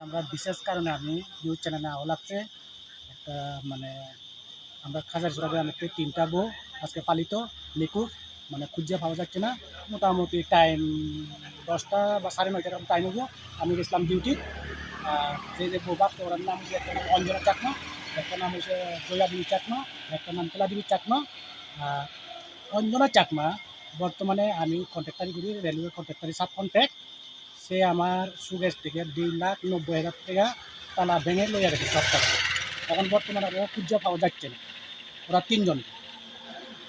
আমরা বিশেষ কারণে আমি নিউজ চ্যানেলে আওয়া লাগছে একটা মানে আমরা খাজারছড়া গ্রামেতে ৩টা বউ আজকে পালিত নিখোঁজ মানে খুঁজে পাওয়া যাচ্ছে না। মোটামুটি টাইম ১০টা বা ৯:৩০ এরকম টাইম হবো। আমি গেছিলাম ডিউটি। যে বউ বাপ ওরার নাম হচ্ছে একটা নাম অঞ্জনা চাকমা, একটা নাম হচ্ছে জয়া দেবী চাকমা, একটা নাম কেলা দেবী চাকমা। অঞ্জনা চাকমা বর্তমানে আমি কন্ট্রাক্টারি করি, রেলওয়ে কন্ট্রাক্টারি সাব কন্ট্রাক্ট। সে আমার সুগেজ থেকে ২,৯০,০০০ টাকা তালা ভেঙে লইয়া গেছে সব টাকা। এখন বর্তমানে ওরা খুঁজে পাওয়া যাচ্ছে না, ওরা ৩ জন।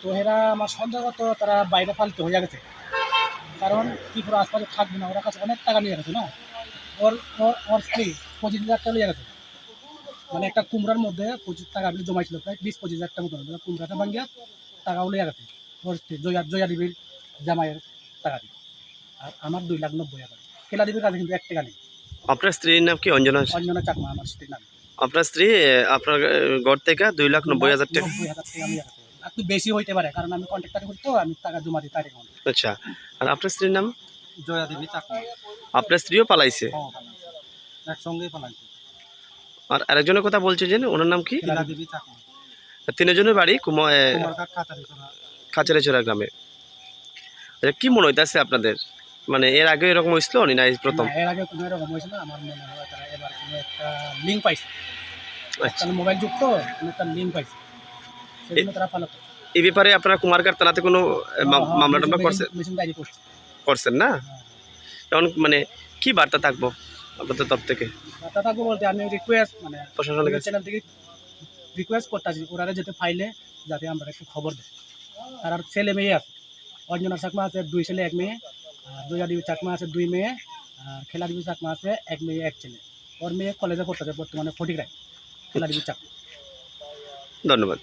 তো এরা আমার সন্দেহগত তারা বাইরে পালিত হয়ে গেছে, কারণ ত্রিপুরা আশপাশে থাকবে না, ওরা কাছে অনেক টাকা নিয়ে গেছে না। ওর ওর ওর স্ত্রী ২৫,০০০ টাকা লিয়ে গেছে, মানে একটা কুমড়ার মধ্যে ২৫ টাকা আপনি জমাইছিল, প্রায় ২০-২৫,০০০ টাকা মতো কুমড়াটা ভাঙ্গিয়া টাকাও লিয়ে গেছে ওর স্ত্রী জয়া দেবীর জামাইয়ের টাকা দিয়ে। আর আমার ২,৯০,০০০ কেলা দেবীর কাছে কিন্তু ১ টাকা নেই। আপনার স্ত্রীর নাম কি? অঞ্জনা অঞ্জনা চাকমা আমার স্ত্রীর নাম। আপনার স্ত্রী আপনার ঘর থেকে ২,৯০,০০০ টাকা। ৯০,০০০ টাকা লিয়ে গেছে, একটু বেশি হইতে পারে, কারণ আমি কন্ট্রাক্টারি করি তো, আমি টাকা জমা দিই তার অ্যাকাউন্টে। আচ্ছা, আর আপনার স্ত্রীর নাম? জয়া দেবী চাকমা। আপনার স্ত্রীও পালাইছে? একসঙ্গেই পালাইছে। আর আরেকজনের কথা বলছে যে ওনার নাম কি? কেলা দেবী চাকমা। তিনজনের বাড়ি কুমারঘাট কাছারিছড়া। খাচারিছড়া গ্রামে। আচ্ছা, কি মনে হইতেছে আপনাদের? মানে এর আগে এরকম হয়েছিল না এই প্রথম? এর আগে কোনো এরকম হয়েছিল না, আমার মনে হয় তারা এবার কোনো একটা লিঙ্ক পাইছে। আচ্ছা, তাহলে মোবাইল যুক্ত কোনো একটা লিঙ্ক পাইছে, সেজন্য তারা পালাতো। এই ব্যাপারে আপনারা কুমারঘাট থানাতে কোনো মামলা টামলা মেশিন ডায়েরি করছে। করছেন না? এখন মানে কি বার্তা থাকবো আপনাদের তরফ থেকে? বার্তা থাকবো বলতে আমি রিকোয়েস্ট মানে প্রশাসনের কাছে চ্যানেল থেকে রিকোয়েস্ট করতেছি ওরা যেতে ফাইলে যাতে আমরা একটু খবর দেয়। তার আর ছেলে মেয়ে আছে, অঞ্জনা চাকমা আছে ২ ছেলে ১ মেয়ে, আর জয়া দেবী চাকমা আছে ২ মেয়ে, আর খেলা দেবী চাকমা আছে ১ মেয়ে ১ ছেলে। ওর মেয়ে কলেজে পড়তেছে বর্তমানে ফটিকরায়, খেলা দেবী চাকমা। ধন্যবাদ।